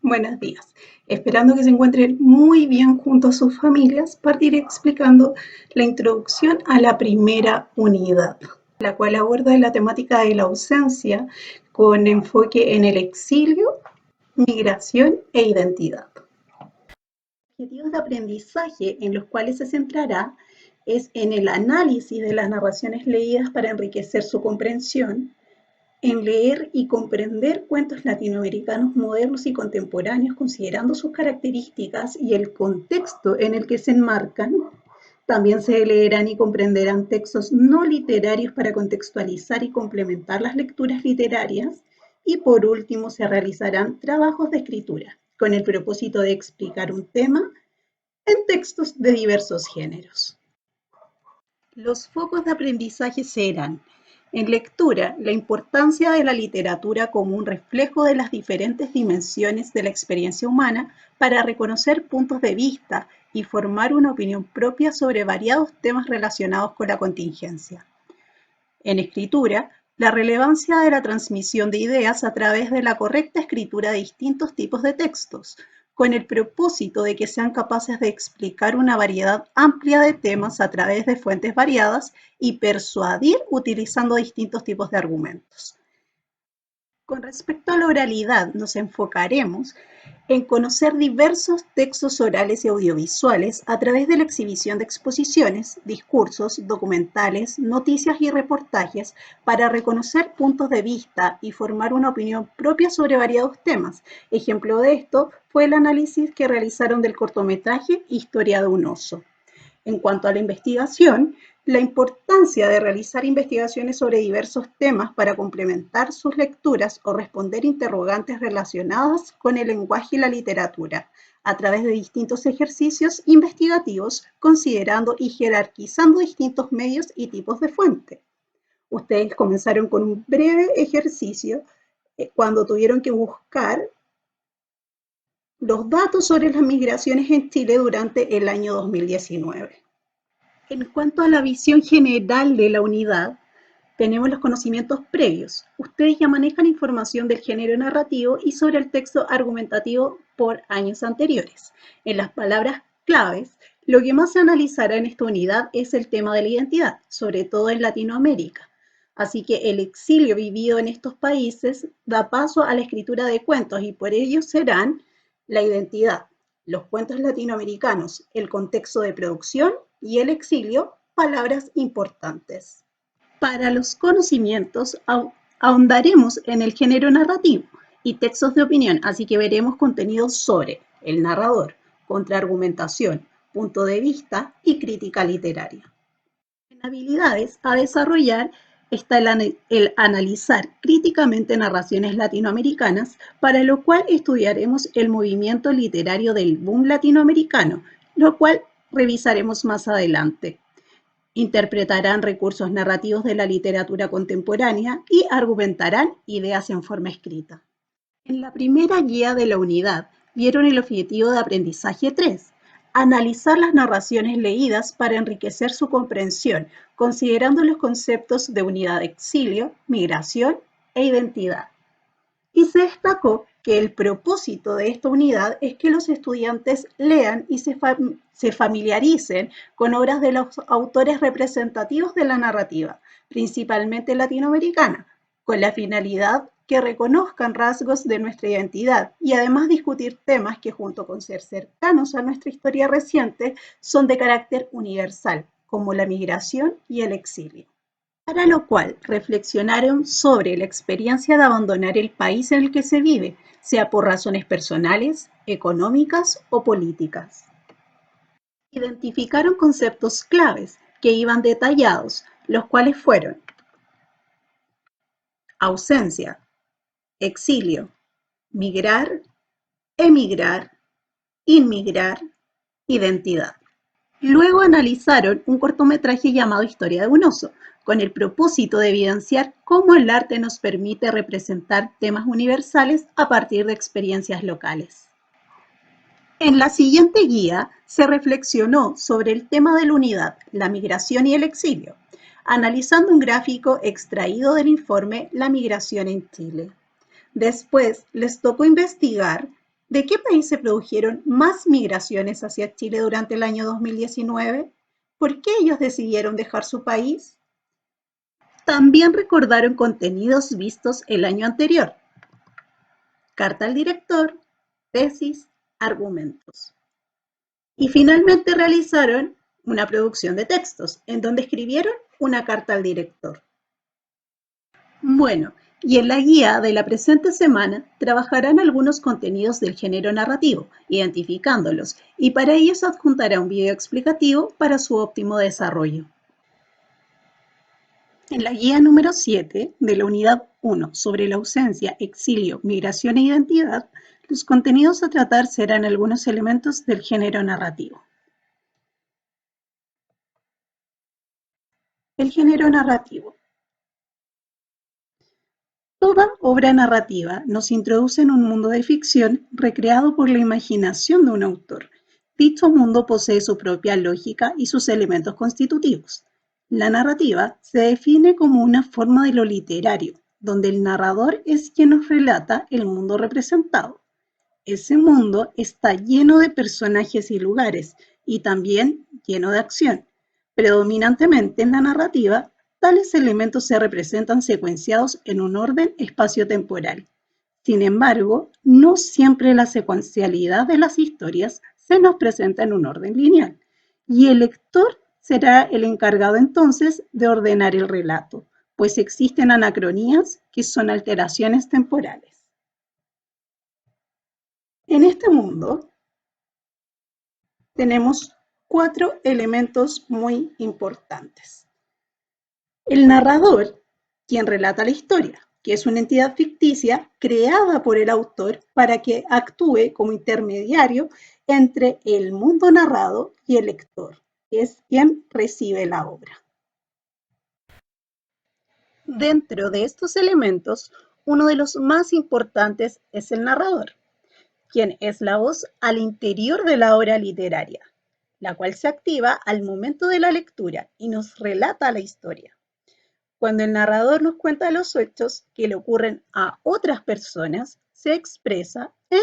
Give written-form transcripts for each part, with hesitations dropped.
Buenos días. Esperando que se encuentren muy bien junto a sus familias, partiré explicando la introducción a la primera unidad, la cual aborda la temática de la ausencia con enfoque en el exilio, migración e identidad. Objetivos de aprendizaje en los cuales se centrará es en el análisis de las narraciones leídas para enriquecer su comprensión, en leer y comprender cuentos latinoamericanos modernos y contemporáneos considerando sus características y el contexto en el que se enmarcan. También se leerán y comprenderán textos no literarios para contextualizar y complementar las lecturas literarias. Y por último, se realizarán trabajos de escritura con el propósito de explicar un tema en textos de diversos géneros. Los focos de aprendizaje serán: en lectura, la importancia de la literatura como un reflejo de las diferentes dimensiones de la experiencia humana para reconocer puntos de vista y formar una opinión propia sobre variados temas relacionados con la contingencia. En escritura, la relevancia de la transmisión de ideas a través de la correcta escritura de distintos tipos de textos, con el propósito de que sean capaces de explicar una variedad amplia de temas a través de fuentes variadas y persuadir utilizando distintos tipos de argumentos. Con respecto a la oralidad, nos enfocaremos en conocer diversos textos orales y audiovisuales a través de la exhibición de exposiciones, discursos, documentales, noticias y reportajes para reconocer puntos de vista y formar una opinión propia sobre variados temas. Ejemplo de esto fue el análisis que realizaron del cortometraje Historia de un oso. En cuanto a la investigación, la importancia de realizar investigaciones sobre diversos temas para complementar sus lecturas o responder interrogantes relacionadas con el lenguaje y la literatura, a través de distintos ejercicios investigativos, considerando y jerarquizando distintos medios y tipos de fuente. Ustedes comenzaron con un breve ejercicio cuando tuvieron que buscar los datos sobre las migraciones en Chile durante el año 2019. En cuanto a la visión general de la unidad, tenemos los conocimientos previos. Ustedes ya manejan información del género narrativo y sobre el texto argumentativo por años anteriores. En las palabras claves, lo que más se analizará en esta unidad es el tema de la identidad, sobre todo en Latinoamérica. Así que el exilio vivido en estos países da paso a la escritura de cuentos y por ello serán la identidad, los cuentos latinoamericanos, el contexto de producción y el exilio, palabras importantes. Para los conocimientos, ahondaremos en el género narrativo y textos de opinión, así que veremos contenidos sobre el narrador, contraargumentación, punto de vista y crítica literaria. En habilidades a desarrollar está el analizar críticamente narraciones latinoamericanas, para lo cual estudiaremos el movimiento literario del boom latinoamericano, lo cual revisaremos más adelante. Interpretarán recursos narrativos de la literatura contemporánea y argumentarán ideas en forma escrita. En la primera guía de la unidad vieron el objetivo de aprendizaje 3, analizar las narraciones leídas para enriquecer su comprensión, considerando los conceptos de unidad de exilio, migración e identidad. Y se destacó que el propósito de esta unidad es que los estudiantes lean y se familiaricen con obras de los autores representativos de la narrativa, principalmente latinoamericana, con la finalidad que reconozcan rasgos de nuestra identidad y además discutir temas que, junto con ser cercanos a nuestra historia reciente, son de carácter universal, como la migración y el exilio. Para lo cual reflexionaron sobre la experiencia de abandonar el país en el que se vive, sea por razones personales, económicas o políticas. Identificaron conceptos claves que iban detallados, los cuales fueron ausencia, exilio, migrar, emigrar, inmigrar, identidad. Luego analizaron un cortometraje llamado Historia de un oso, con el propósito de evidenciar cómo el arte nos permite representar temas universales a partir de experiencias locales. En la siguiente guía se reflexionó sobre el tema de la unidad, la migración y el exilio, analizando un gráfico extraído del informe La migración en Chile. Después les tocó investigar ¿De qué país se produjeron más migraciones hacia Chile durante el año 2019? ¿Por qué ellos decidieron dejar su país? También recordaron contenidos vistos el año anterior: carta al director, tesis, argumentos. Y finalmente realizaron una producción de textos, en donde escribieron una carta al director. Bueno, y en la guía de la presente semana trabajarán algunos contenidos del género narrativo, identificándolos, y para ello se adjuntará un video explicativo para su óptimo desarrollo. En la guía número 7 de la unidad 1 sobre la ausencia, exilio, migración e identidad, los contenidos a tratar serán algunos elementos del género narrativo. El género narrativo. Toda obra narrativa nos introduce en un mundo de ficción recreado por la imaginación de un autor. Dicho mundo posee su propia lógica y sus elementos constitutivos. La narrativa se define como una forma de lo literario, donde el narrador es quien nos relata el mundo representado. Ese mundo está lleno de personajes y lugares, y también lleno de acción. Predominantemente en la narrativa, tales elementos se representan secuenciados en un orden espacio-temporal. Sin embargo, no siempre la secuencialidad de las historias se nos presenta en un orden lineal, y el lector será el encargado entonces de ordenar el relato, pues existen anacronías que son alteraciones temporales. En este mundo tenemos 4 elementos muy importantes. El narrador, quien relata la historia, que es una entidad ficticia creada por el autor para que actúe como intermediario entre el mundo narrado y el lector, que es quien recibe la obra. Dentro de estos elementos, uno de los más importantes es el narrador, quien es la voz al interior de la obra literaria, la cual se activa al momento de la lectura y nos relata la historia. Cuando el narrador nos cuenta los hechos que le ocurren a otras personas, se expresa en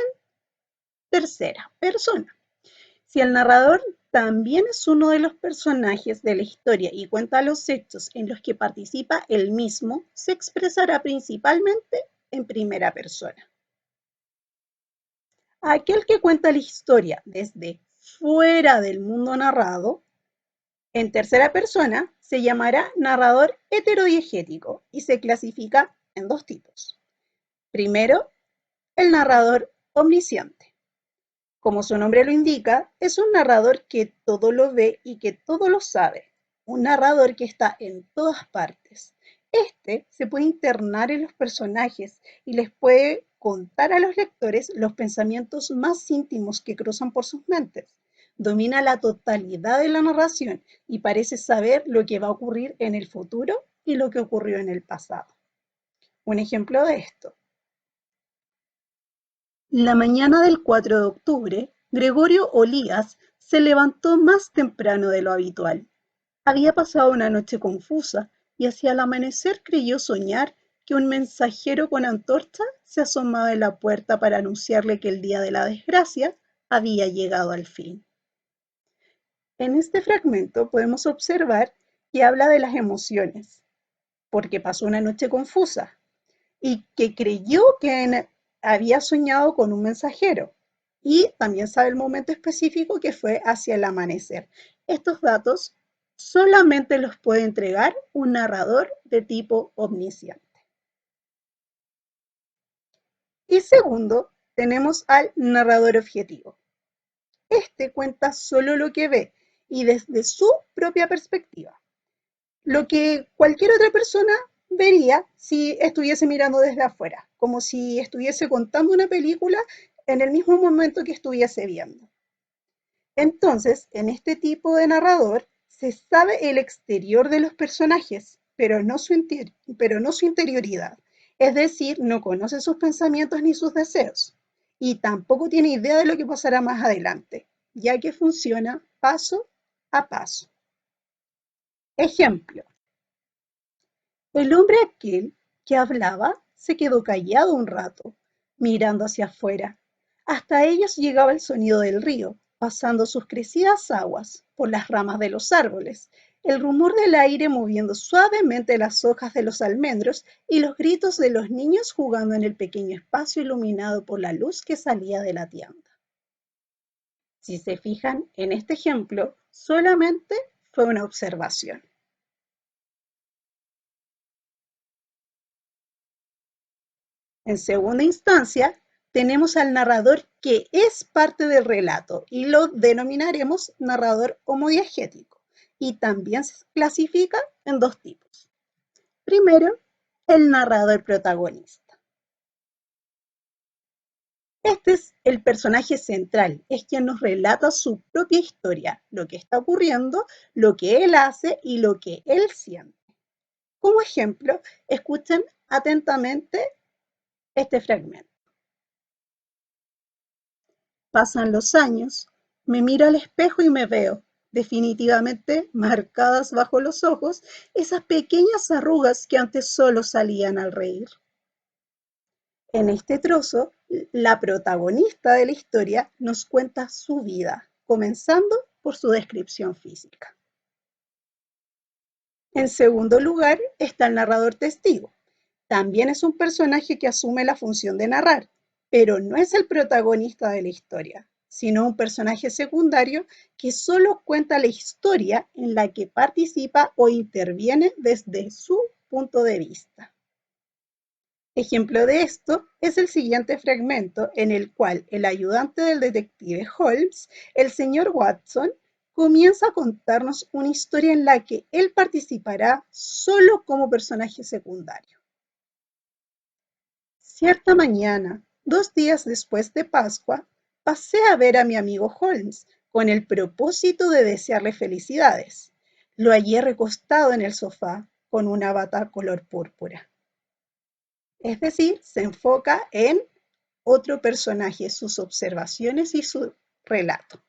tercera persona. Si el narrador también es uno de los personajes de la historia y cuenta los hechos en los que participa él mismo, se expresará principalmente en primera persona. Aquel que cuenta la historia desde fuera del mundo narrado, en tercera persona, se llamará narrador heterodiegético y se clasifica en 2 tipos. Primero, el narrador omnisciente. Como su nombre lo indica, es un narrador que todo lo ve y que todo lo sabe. Un narrador que está en todas partes. Este se puede internar en los personajes y les puede contar a los lectores los pensamientos más íntimos que cruzan por sus mentes. Domina la totalidad de la narración y parece saber lo que va a ocurrir en el futuro y lo que ocurrió en el pasado. Un ejemplo de esto. La mañana del 4 de octubre, Gregorio Olías se levantó más temprano de lo habitual. Había pasado una noche confusa y hacia el amanecer creyó soñar que un mensajero con antorcha se asomaba en la puerta para anunciarle que el día de la desgracia había llegado al fin. En este fragmento podemos observar que habla de las emociones, porque pasó una noche confusa y que creyó que había soñado con un mensajero y también sabe el momento específico que fue hacia el amanecer. Estos datos solamente los puede entregar un narrador de tipo omnisciente. Y segundo, tenemos al narrador objetivo. Este cuenta solo lo que ve y desde su propia perspectiva, lo que cualquier otra persona vería si estuviese mirando desde afuera, como si estuviese contando una película en el mismo momento que estuviese viendo. Entonces, en este tipo de narrador, se sabe el exterior de los personajes, pero no su interioridad. Es decir, no conoce sus pensamientos ni sus deseos. Y tampoco tiene idea de lo que pasará más adelante, ya que funciona paso a paso. Ejemplo. El hombre aquel que hablaba se quedó callado un rato, mirando hacia afuera. Hasta ellos llegaba el sonido del río, pasando sus crecidas aguas por las ramas de los árboles, el rumor del aire moviendo suavemente las hojas de los almendros y los gritos de los niños jugando en el pequeño espacio iluminado por la luz que salía de la tienda. Si se fijan en este ejemplo, solamente fue una observación. En segunda instancia, tenemos al narrador que es parte del relato y lo denominaremos narrador homodiegético y también se clasifica en dos tipos. Primero, el narrador protagonista. Este es el personaje central, es quien nos relata su propia historia, lo que está ocurriendo, lo que él hace y lo que él siente. Como ejemplo, escuchen atentamente este fragmento. Pasan los años, me miro al espejo y me veo, definitivamente marcadas bajo los ojos, esas pequeñas arrugas que antes solo salían al reír. En este trozo, la protagonista de la historia nos cuenta su vida, comenzando por su descripción física. En segundo lugar está el narrador testigo. También es un personaje que asume la función de narrar, pero no es el protagonista de la historia, sino un personaje secundario que solo cuenta la historia en la que participa o interviene desde su punto de vista. Ejemplo de esto es el siguiente fragmento en el cual el ayudante del detective Holmes, el señor Watson, comienza a contarnos una historia en la que él participará solo como personaje secundario. Cierta mañana, 2 días después de Pascua, pasé a ver a mi amigo Holmes con el propósito de desearle felicidades. Lo hallé recostado en el sofá con una bata color púrpura. Es decir, se enfoca en otro personaje, sus observaciones y su relato.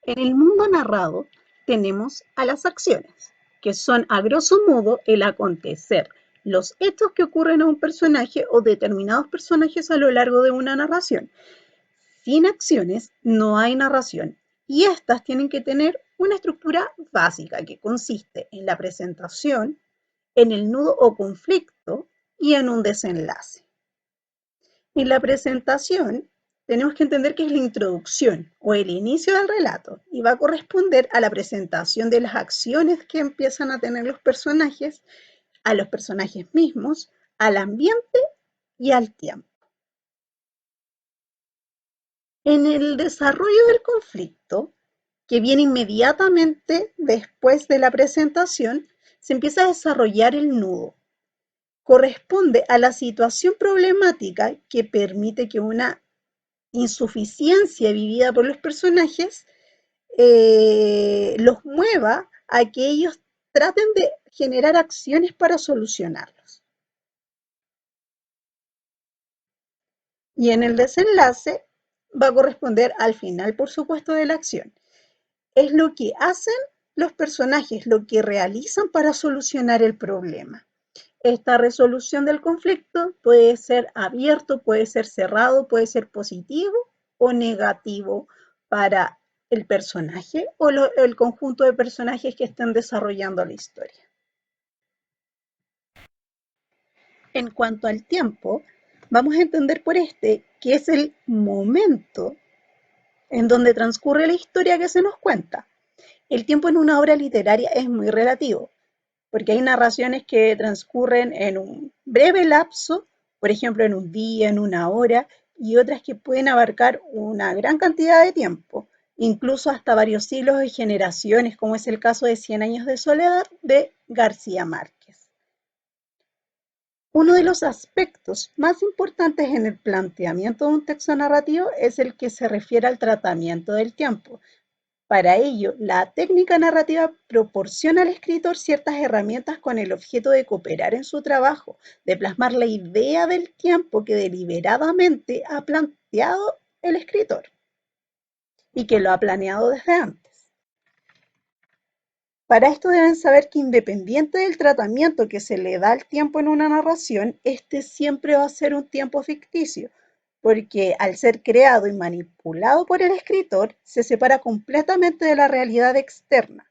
En el mundo narrado tenemos a las acciones, que son a grosso modo el acontecer, los hechos que ocurren a un personaje o determinados personajes a lo largo de una narración. Sin acciones no hay narración y estas tienen que tener una estructura básica que consiste en la presentación, en el nudo o conflicto y en un desenlace. En la presentación tenemos que entender que es la introducción o el inicio del relato y va a corresponder a la presentación de las acciones que empiezan a tener los personajes, a los personajes mismos, al ambiente y al tiempo. En el desarrollo del conflicto, que viene inmediatamente después de la presentación, se empieza a desarrollar el nudo. Corresponde a la situación problemática que permite que una insuficiencia vivida por los personajes los mueva a que ellos traten de generar acciones para solucionarlos. Y en el desenlace va a corresponder al final, por supuesto, de la acción. Es lo que hacen los personajes, lo que realizan para solucionar el problema. Esta resolución del conflicto puede ser abierto, puede ser cerrado, puede ser positivo o negativo para el personaje o el conjunto de personajes que estén desarrollando la historia. En cuanto al tiempo, vamos a entender por este que es el momento en donde transcurre la historia que se nos cuenta. El tiempo en una obra literaria es muy relativo, porque hay narraciones que transcurren en un breve lapso, por ejemplo, en un día, en una hora, y otras que pueden abarcar una gran cantidad de tiempo, incluso hasta varios siglos y generaciones, como es el caso de Cien años de soledad de García Márquez. Uno de los aspectos más importantes en el planteamiento de un texto narrativo es el que se refiere al tratamiento del tiempo. Para ello, la técnica narrativa proporciona al escritor ciertas herramientas con el objeto de cooperar en su trabajo, de plasmar la idea del tiempo que deliberadamente ha planteado el escritor y que lo ha planeado desde antes. Para esto deben saber que independiente del tratamiento que se le da al tiempo en una narración, este siempre va a ser un tiempo ficticio, porque al ser creado y manipulado por el escritor, se separa completamente de la realidad externa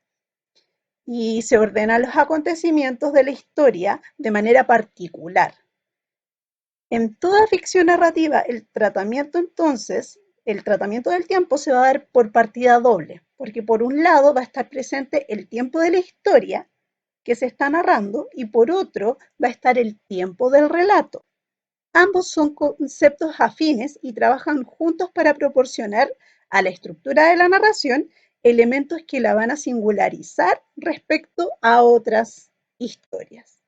y se ordenan los acontecimientos de la historia de manera particular. En toda ficción narrativa, el tratamiento del tiempo se va a dar por partida doble, porque por un lado va a estar presente el tiempo de la historia que se está narrando y por otro va a estar el tiempo del relato. Ambos son conceptos afines y trabajan juntos para proporcionar a la estructura de la narración elementos que la van a singularizar respecto a otras historias.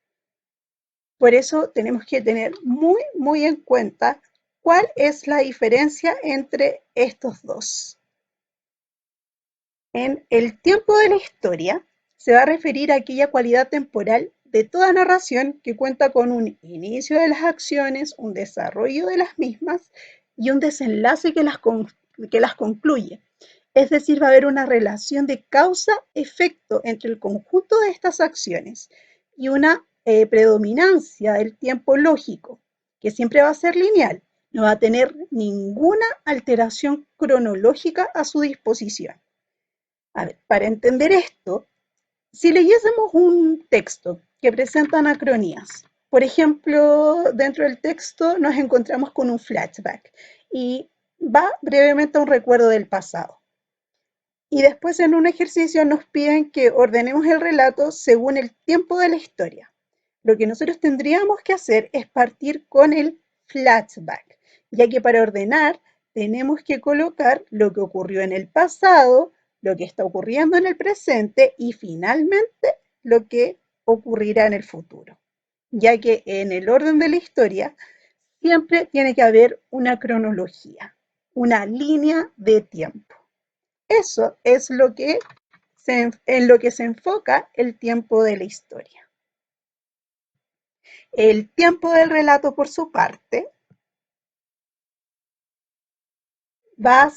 Por eso tenemos que tener muy en cuenta cuál es la diferencia entre estos dos. En el tiempo de la historia se va a referir a aquella cualidad temporal de toda narración que cuenta con un inicio de las acciones, un desarrollo de las mismas y un desenlace que las concluye. Es decir, va a haber una relación de causa-efecto entre el conjunto de estas acciones y una predominancia del tiempo lógico, que siempre va a ser lineal, no va a tener ninguna alteración cronológica a su disposición. A ver, para entender esto, si leyésemos un texto que presenta anacronías, por ejemplo, dentro del texto nos encontramos con un flashback y va brevemente a un recuerdo del pasado. Y después en un ejercicio nos piden que ordenemos el relato según el tiempo de la historia. Lo que nosotros tendríamos que hacer es partir con el flashback, ya que para ordenar tenemos que colocar lo que ocurrió en el pasado, lo que está ocurriendo en el presente y finalmente lo que ocurrirá en el futuro, ya que en el orden de la historia siempre tiene que haber una cronología, una línea de tiempo. Eso es en lo que se enfoca el tiempo de la historia. El tiempo del relato, por su parte, va a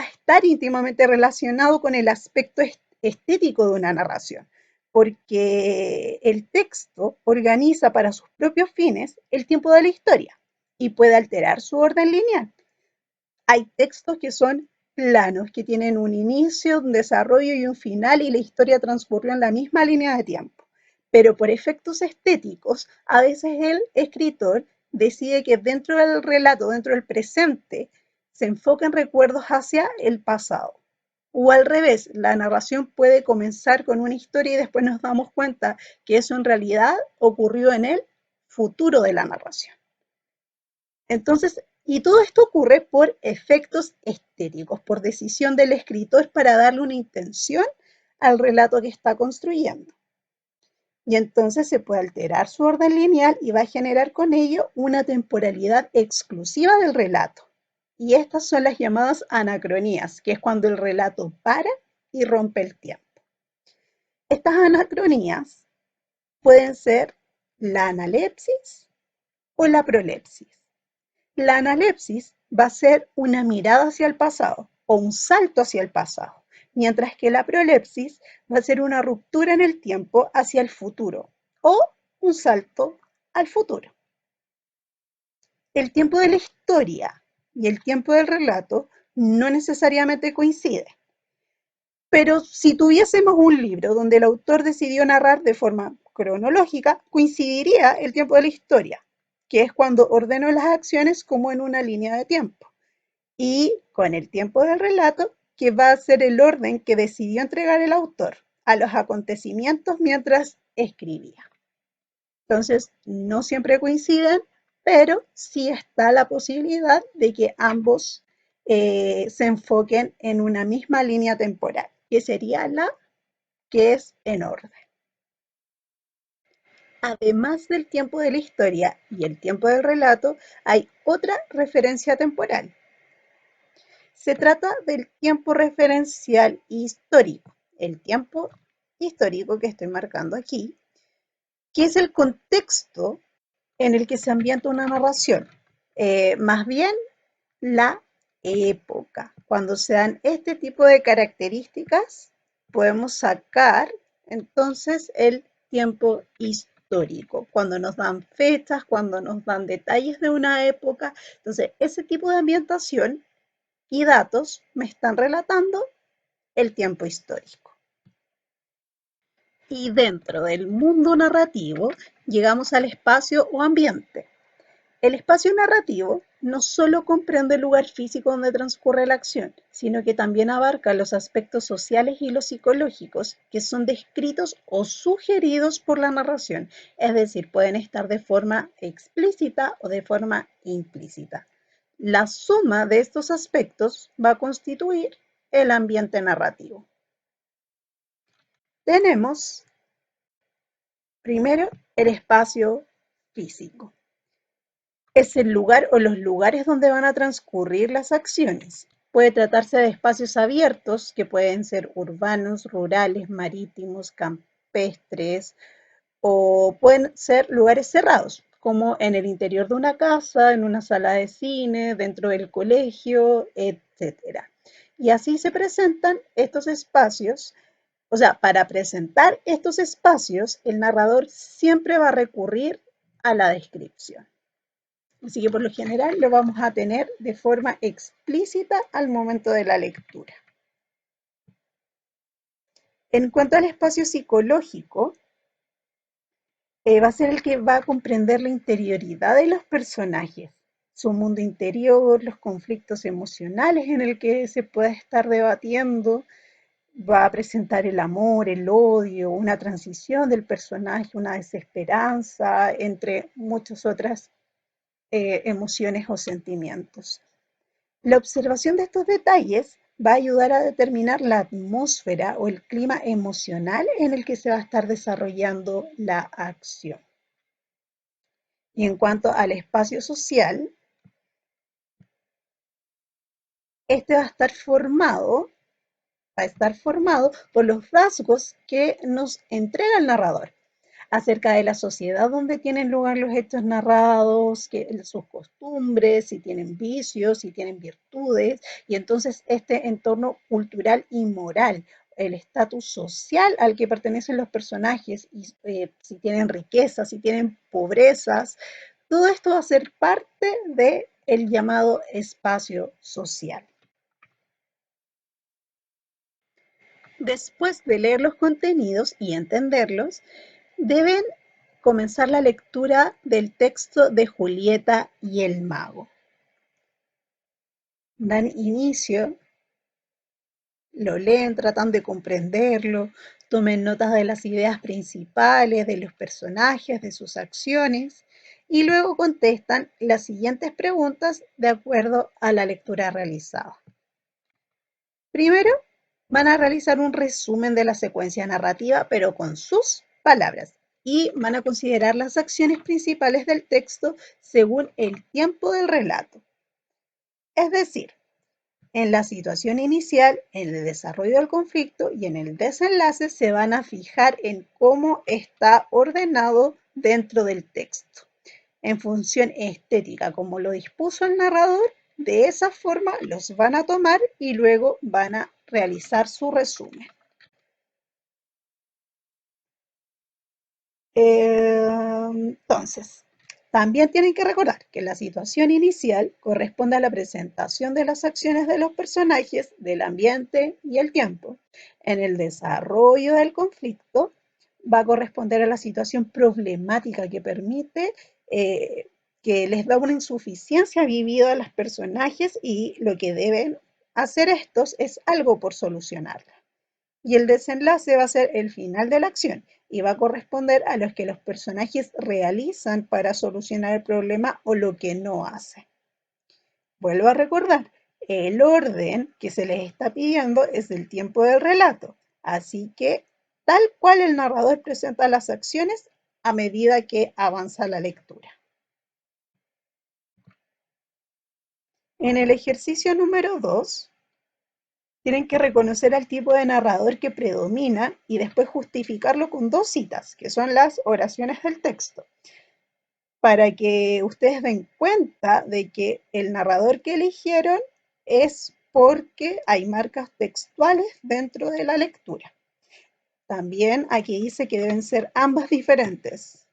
estar íntimamente relacionado con el aspecto estético de una narración, porque el texto organiza para sus propios fines el tiempo de la historia y puede alterar su orden lineal. Hay textos que son planos, que tienen un inicio, un desarrollo y un final y la historia transcurrió en la misma línea de tiempo. Pero por efectos estéticos, a veces el escritor decide que dentro del relato, dentro del presente, se enfoquen recuerdos hacia el pasado. O al revés, la narración puede comenzar con una historia y después nos damos cuenta que eso en realidad ocurrió en el futuro de la narración. Entonces, y todo esto ocurre por efectos estéticos, por decisión del escritor para darle una intención al relato que está construyendo. Y entonces se puede alterar su orden lineal y va a generar con ello una temporalidad exclusiva del relato. Y estas son las llamadas anacronías, que es cuando el relato para y rompe el tiempo. Estas anacronías pueden ser la analepsis o la prolepsis. La analepsis va a ser una mirada hacia el pasado o un salto hacia el pasado, mientras que la prolepsis va a ser una ruptura en el tiempo hacia el futuro o un salto al futuro. El tiempo de la historia y el tiempo del relato no necesariamente coinciden. Pero si tuviésemos un libro donde el autor decidió narrar de forma cronológica, coincidiría el tiempo de la historia, que es cuando ordeno las acciones como en una línea de tiempo, y con el tiempo del relato, que va a ser el orden que decidió entregar el autor a los acontecimientos mientras escribía. Entonces, no siempre coinciden, pero sí está la posibilidad de que ambos se enfoquen en una misma línea temporal, que sería la que es en orden. Además del tiempo de la historia y el tiempo del relato, hay otra referencia temporal. Se trata del tiempo referencial histórico, el tiempo histórico que estoy marcando aquí, que es el contexto en el que se ambienta una narración, más bien la época, cuando se dan este tipo de características podemos sacar entonces el tiempo histórico, cuando nos dan fechas, cuando nos dan detalles de una época. Entonces, ese tipo de ambientación y datos me están relatando el tiempo histórico. Y dentro del mundo narrativo llegamos al espacio o ambiente. El espacio narrativo no solo comprende el lugar físico donde transcurre la acción, sino que también abarca los aspectos sociales y los psicológicos que son descritos o sugeridos por la narración, es decir, pueden estar de forma explícita o de forma implícita. La suma de estos aspectos va a constituir el ambiente narrativo. Tenemos primero el espacio físico. Es el lugar o los lugares donde van a transcurrir las acciones. Puede tratarse de espacios abiertos, que pueden ser urbanos, rurales, marítimos, campestres, o pueden ser lugares cerrados, como en el interior de una casa, en una sala de cine, dentro del colegio, etc. Y así se presentan estos espacios. O sea, para presentar estos espacios, el narrador siempre va a recurrir a la descripción. Así que por lo general lo vamos a tener de forma explícita al momento de la lectura. En cuanto al espacio psicológico, va a ser el que va a comprender la interioridad de los personajes, su mundo interior, los conflictos emocionales en el que se puede estar debatiendo, va a presentar el amor, el odio, una transición del personaje, una desesperanza, entre muchas otras emociones o sentimientos. La observación de estos detalles va a ayudar a determinar la atmósfera o el clima emocional en el que se va a estar desarrollando la acción. Y en cuanto al espacio social, este va a estar formado por los rasgos que nos entrega el narrador acerca de la sociedad donde tienen lugar los hechos narrados, sus costumbres, si tienen vicios, si tienen virtudes, y entonces este entorno cultural y moral, el estatus social al que pertenecen los personajes, y si tienen riqueza, si tienen pobrezas, todo esto va a ser parte del llamado espacio social. Después de leer los contenidos y entenderlos, deben comenzar la lectura del texto de Julieta y el mago. Dan inicio, lo leen, tratan de comprenderlo, tomen notas de las ideas principales, de los personajes, de sus acciones, y luego contestan las siguientes preguntas de acuerdo a la lectura realizada. Primero, van a realizar un resumen de la secuencia narrativa, pero con sus palabras, y van a considerar las acciones principales del texto según el tiempo del relato. Es decir, en la situación inicial, en el desarrollo del conflicto y en el desenlace se van a fijar en cómo está ordenado dentro del texto, en función estética, como lo dispuso el narrador. De esa forma los van a tomar y luego van a realizar su resumen. Entonces, también tienen que recordar que la situación inicial corresponde a la presentación de las acciones de los personajes, del ambiente y el tiempo. En el desarrollo del conflicto va a corresponder a la situación problemática que permite que les da una insuficiencia vivida a los personajes y lo que deben hacer estos es algo por solucionarla. Y el desenlace va a ser el final de la acción y va a corresponder a lo que los personajes realizan para solucionar el problema o lo que no hacen. Vuelvo a recordar, el orden que se les está pidiendo es el tiempo del relato, así que tal cual el narrador presenta las acciones a medida que avanza la lectura. En el ejercicio número 2, tienen que reconocer al tipo de narrador que predomina y después justificarlo con 2 citas, que son las oraciones del texto, para que ustedes den cuenta de que el narrador que eligieron es porque hay marcas textuales dentro de la lectura. También aquí dice que deben ser ambas diferentes.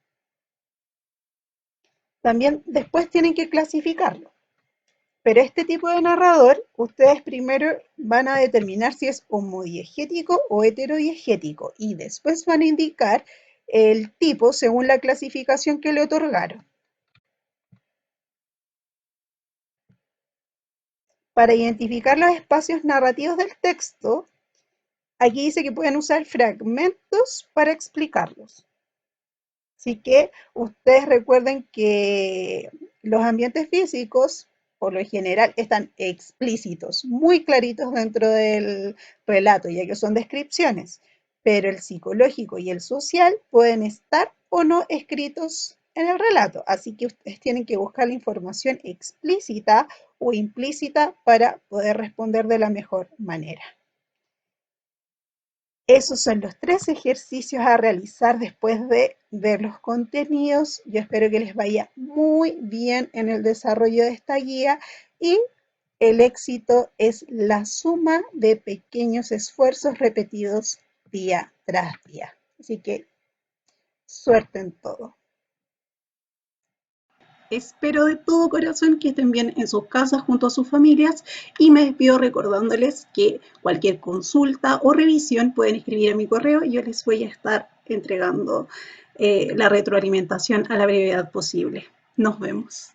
También después tienen que clasificarlo. Pero este tipo de narrador, ustedes primero van a determinar si es homodiegético o heterodiegético y después van a indicar el tipo según la clasificación que le otorgaron. Para identificar los espacios narrativos del texto, aquí dice que pueden usar fragmentos para explicarlos. Así que ustedes recuerden que los ambientes físicos, por lo general, están explícitos, muy claritos dentro del relato, ya que son descripciones, pero el psicológico y el social pueden estar o no escritos en el relato, así que ustedes tienen que buscar la información explícita o implícita para poder responder de la mejor manera. Esos son los 3 ejercicios a realizar después de ver los contenidos. Yo espero que les vaya muy bien en el desarrollo de esta guía y el éxito es la suma de pequeños esfuerzos repetidos día tras día. Así que suerte en todo. Espero de todo corazón que estén bien en sus casas junto a sus familias y me despido recordándoles que cualquier consulta o revisión pueden escribir a mi correo y yo les voy a estar entregando la retroalimentación a la brevedad posible. Nos vemos.